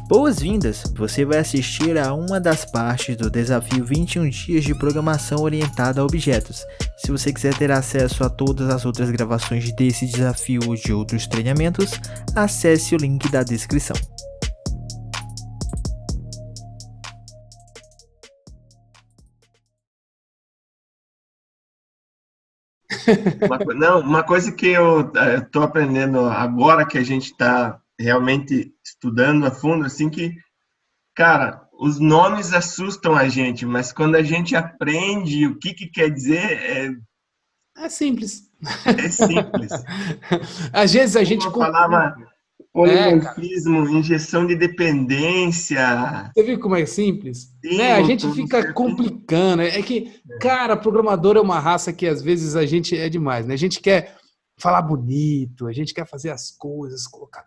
Boas-vindas! Você vai assistir a uma das partes do desafio 21 dias de programação orientada a objetos. Se você quiser ter acesso a todas as outras gravações desse desafio ou de outros treinamentos, acesse o link da descrição. Uma coisa que eu estou aprendendo agora que a gente está realmente estudando a fundo, assim, que, cara, os nomes assustam a gente, mas quando a gente aprende o que quer dizer, É simples. é simples. Às vezes a gente Uma palavra polimorfismo, injeção de dependência. Você viu como é simples? Né? A gente fica complicando. É que, cara, programador é uma raça que às vezes a gente é demais, né? A gente quer falar bonito, a gente quer fazer as coisas, colocar,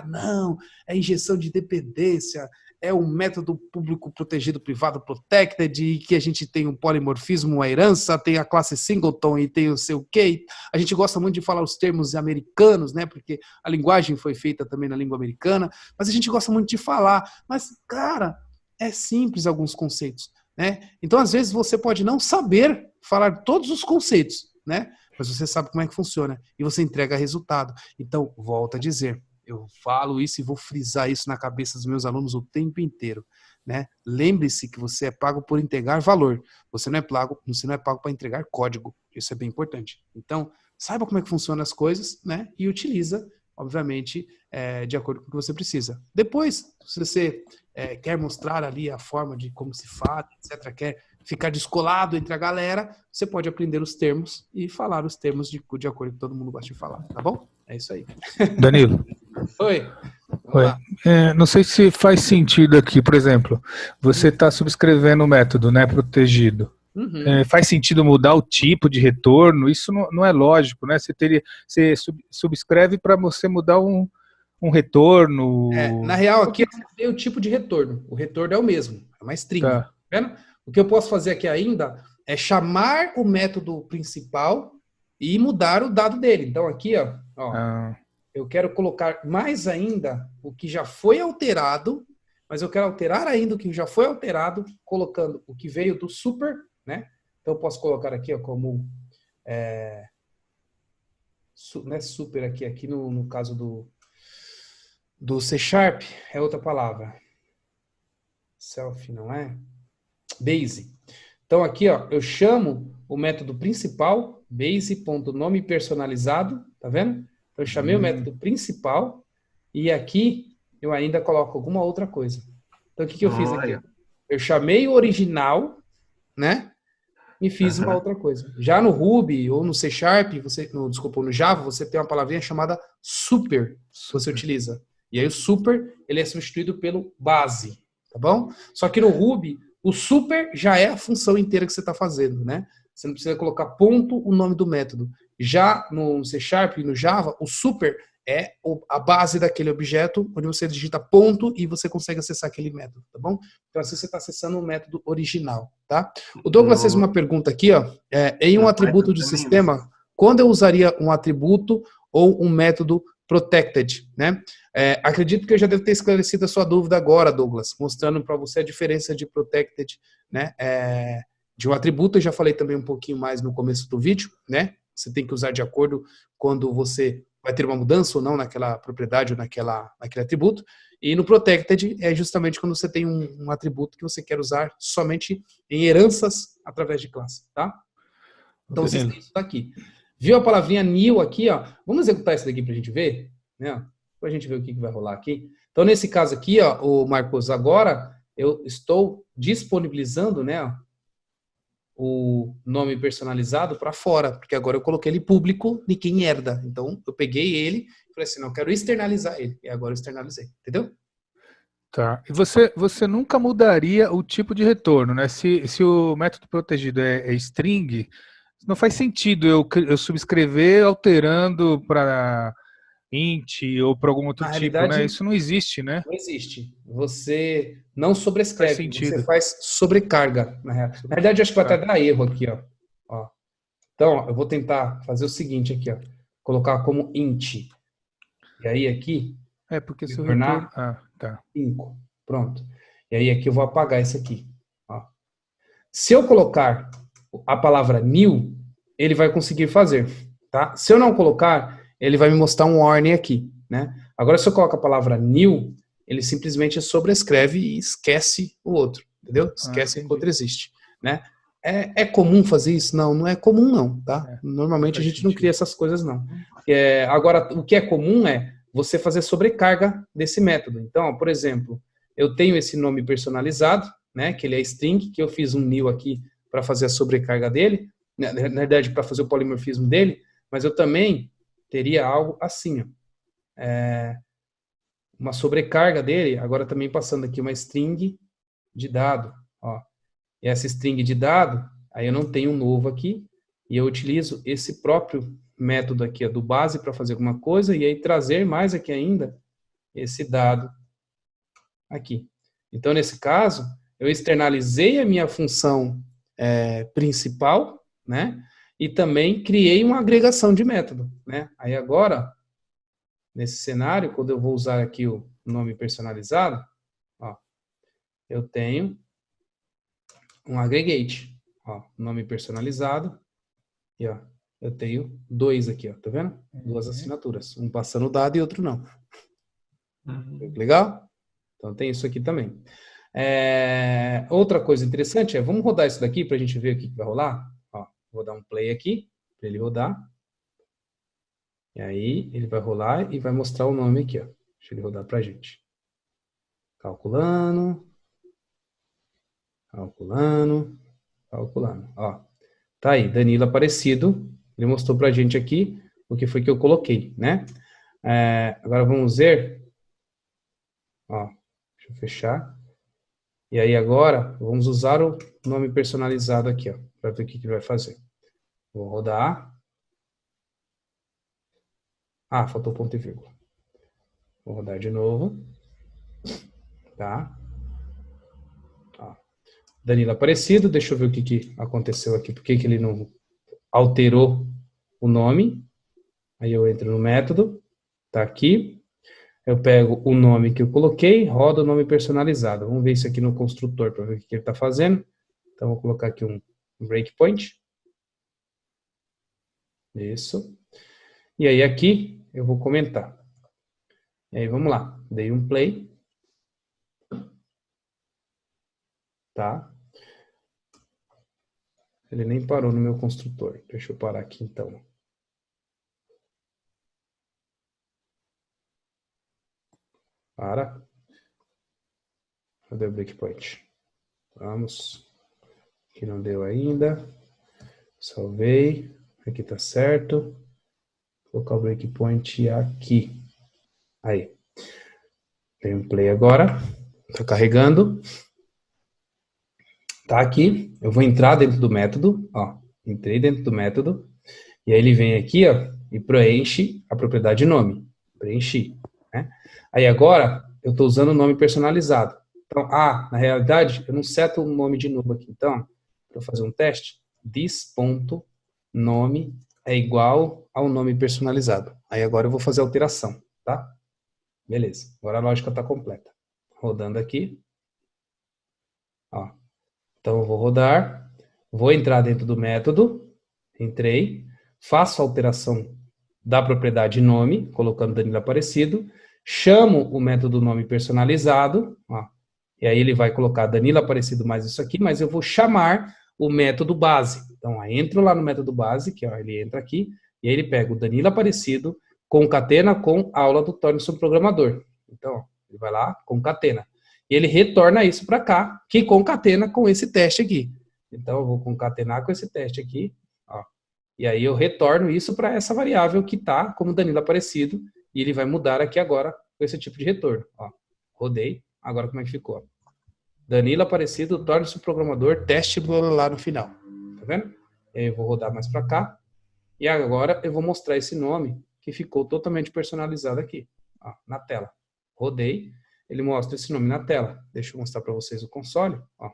não, é injeção de dependência, é um método público protegido, privado, protected, e que a gente tem um polimorfismo, uma herança, tem a classe singleton e tem o seu quê. A gente gosta muito de falar os termos americanos, né? Porque a linguagem foi feita também na língua americana, mas a gente gosta muito de falar. Mas, cara, é simples alguns conceitos, né? Então, às vezes, você pode não saber falar todos os conceitos, né? Mas você sabe como é que funciona e você entrega resultado. Então, volto a dizer, eu falo isso e vou frisar isso na cabeça dos meus alunos o tempo inteiro, né? Lembre-se que você é pago por entregar valor. Você não é pago para entregar código. Isso é bem importante. Então, saiba como é que funcionam as coisas, né? E utiliza, obviamente, de acordo com o que você precisa. Depois, se você quer mostrar ali a forma de como se faz, etc., quer ficar descolado entre a galera, você pode aprender os termos e falar os termos de acordo com o que todo mundo gosta de falar, tá bom? É isso aí. Danilo. Oi. Oi. Não sei se faz sentido aqui, por exemplo, você está subscrevendo o método, né, protegido. Uhum. Faz sentido mudar o tipo de retorno? Isso não é lógico, né? Você subscreve para você mudar um retorno. Na real, aqui tem o tipo de retorno. O retorno é o mesmo, é uma string. Tá vendo? O que eu posso fazer aqui ainda é chamar o método principal e mudar o dado dele. Então aqui, ó, eu quero colocar mais ainda o que já foi alterado, mas eu quero alterar ainda o que já foi alterado, colocando o que veio do super, né? Então eu posso colocar aqui, ó, como né, super aqui no caso do C Sharp é outra palavra. Self, não é? Base. Então aqui, ó, eu chamo o método principal, base.nome personalizado, tá vendo? Então eu chamei o método principal e aqui eu ainda coloco alguma outra coisa. Então o que eu fiz aqui? Eu chamei o original, né? E fiz uma outra coisa. Já no Ruby ou no C Sharp, no Java, você tem uma palavrinha chamada super, que você utiliza. E aí o super, ele é substituído pelo base, tá bom? Só que no Ruby, o super já é a função inteira que você está fazendo, né? Você não precisa colocar ponto o nome do método. Já no C Sharp e no Java, o super é a base daquele objeto, onde você digita ponto e você consegue acessar aquele método, tá bom? Então assim você está acessando o método original, tá? O Douglas fez uma pergunta aqui, ó. Em um atributo de sistema, quando eu usaria um atributo ou um método protected, né? Acredito que eu já devo ter esclarecido a sua dúvida agora, Douglas, mostrando para você a diferença de protected, né? De um atributo, eu já falei também um pouquinho mais no começo do vídeo, né? Você tem que usar de acordo quando você vai ter uma mudança ou não naquela propriedade ou naquele atributo. E no protected é justamente quando você tem um atributo que você quer usar somente em heranças através de classe, tá? Então vocês têm isso daqui. Viu a palavrinha new aqui, ó? Vamos executar isso daqui pra gente ver, né? Pra gente ver o que vai rolar aqui. Então nesse caso aqui, ó, o Marcos, agora eu estou disponibilizando, né, o nome personalizado para fora, porque agora eu coloquei ele público de quem herda. Então eu peguei ele e falei assim, não, eu quero externalizar ele. E agora eu externalizei, entendeu? Tá. E você nunca mudaria o tipo de retorno, né? Se o método protegido é string, não faz sentido eu subscrever alterando para int ou para algum outro tipo, né? Isso não existe, né? Não existe. Você não sobrescreve, você faz sobrecarga. Na realidade, eu acho que vai até dar erro aqui, ó. Então, eu vou tentar fazer o seguinte aqui, ó. Colocar como int. E aí aqui... porque se o retorno... Tá. 5. Pronto. E aí aqui eu vou apagar esse aqui. Ó. Se eu colocar a palavra new, ele vai conseguir fazer. Tá? Se eu não colocar, ele vai me mostrar um warning aqui. Né? Agora, se eu coloco a palavra new, ele simplesmente sobrescreve e esquece o outro. Entendeu? Esquece que o outro existe. Né? É comum fazer isso? Não, não é comum não. Tá? Normalmente a gente não cria essas coisas não. Agora, o que é comum é você fazer sobrecarga desse método. Então, ó, por exemplo, eu tenho esse nome personalizado, né, que ele é string, que eu fiz um new aqui para fazer a sobrecarga dele, na verdade, para fazer o polimorfismo dele, mas eu também teria algo assim, ó. Uma sobrecarga dele, agora também passando aqui uma string de dado, ó. E essa string de dado, aí eu não tenho um novo aqui, e eu utilizo esse próprio método aqui, ó, do base para fazer alguma coisa, e aí trazer mais aqui ainda esse dado aqui. Então, nesse caso, eu externalizei a minha função principal, né? E também criei uma agregação de método, né? Aí agora, nesse cenário, quando eu vou usar aqui o nome personalizado, ó, eu tenho um aggregate, ó, nome personalizado, e ó, eu tenho 2 aqui, ó, tá vendo? 2 assinaturas, um passando o dado e outro não. Legal? Então tem isso aqui também. Outra coisa interessante vamos rodar isso daqui para a gente ver o que vai rolar. Ó, vou dar um play aqui para ele rodar. E aí ele vai rolar e vai mostrar o nome aqui, ó. Deixa ele rodar para a gente. Calculando. Calculando. Calculando. Ó, tá aí, Danilo Aparecido. Ele mostrou para a gente aqui o que foi que eu coloquei, né? Agora vamos ver. Ó, deixa eu fechar. E aí agora, vamos usar o nome personalizado aqui, ó, para ver o que ele vai fazer. Vou rodar. Ah, faltou ponto e vírgula. Vou rodar de novo. Tá? Ó. Danilo Aparecido, deixa eu ver o que aconteceu aqui, por que ele não alterou o nome. Aí eu entro no método, tá aqui. Eu pego o nome que eu coloquei, rodo o nome personalizado. Vamos ver isso aqui no construtor para ver o que ele está fazendo. Então, vou colocar aqui um breakpoint. Isso. E aí aqui eu vou comentar. E aí vamos lá. Dei um play. Tá? Ele nem parou no meu construtor. Deixa eu parar aqui então. Para. Cadê o breakpoint? Vamos. Aqui não deu ainda. Salvei. Aqui tá certo. Vou colocar o breakpoint aqui. Aí. Tem um play agora. Tá carregando. Tá aqui. Eu vou entrar dentro do método. Ó. Entrei dentro do método. E aí ele vem aqui, ó, e preenche a propriedade nome. Preenchi. Né? Aí agora eu estou usando o nome personalizado. Então, na realidade, eu não seto o nome de novo aqui. Então, para fazer um teste, this.nome é igual ao nome personalizado. Aí agora eu vou fazer a alteração, tá? Beleza. Agora a lógica está completa. Rodando aqui. Ó. Então eu vou rodar. Vou entrar dentro do método. Entrei. Faço a alteração da propriedade nome, colocando Danilo Aparecido. Chamo o método nome personalizado, ó, e aí ele vai colocar Danilo Aparecido mais isso aqui, mas eu vou chamar o método base. Então, ó, entro lá no método base, que ó, ele entra aqui, e aí ele pega o Danilo Aparecido, concatena com aula do Torne sobre Programador. Então, ó, ele vai lá, concatena. E ele retorna isso para cá, que concatena com esse teste aqui. Então, eu vou concatenar com esse teste aqui, ó, e aí eu retorno isso para essa variável que está como Danilo Aparecido, e ele vai mudar aqui agora com esse tipo de retorno. Ó, rodei, agora como é que ficou? Danilo Aparecido, torne-se programador, teste blá, blá, blá no final. Tá vendo? Eu vou rodar mais para cá. E agora eu vou mostrar esse nome que ficou totalmente personalizado aqui, ó, na tela. Rodei, ele mostra esse nome na tela. Deixa eu mostrar para vocês o console. Ó.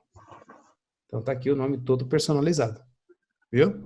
Então tá aqui o nome todo personalizado. Viu?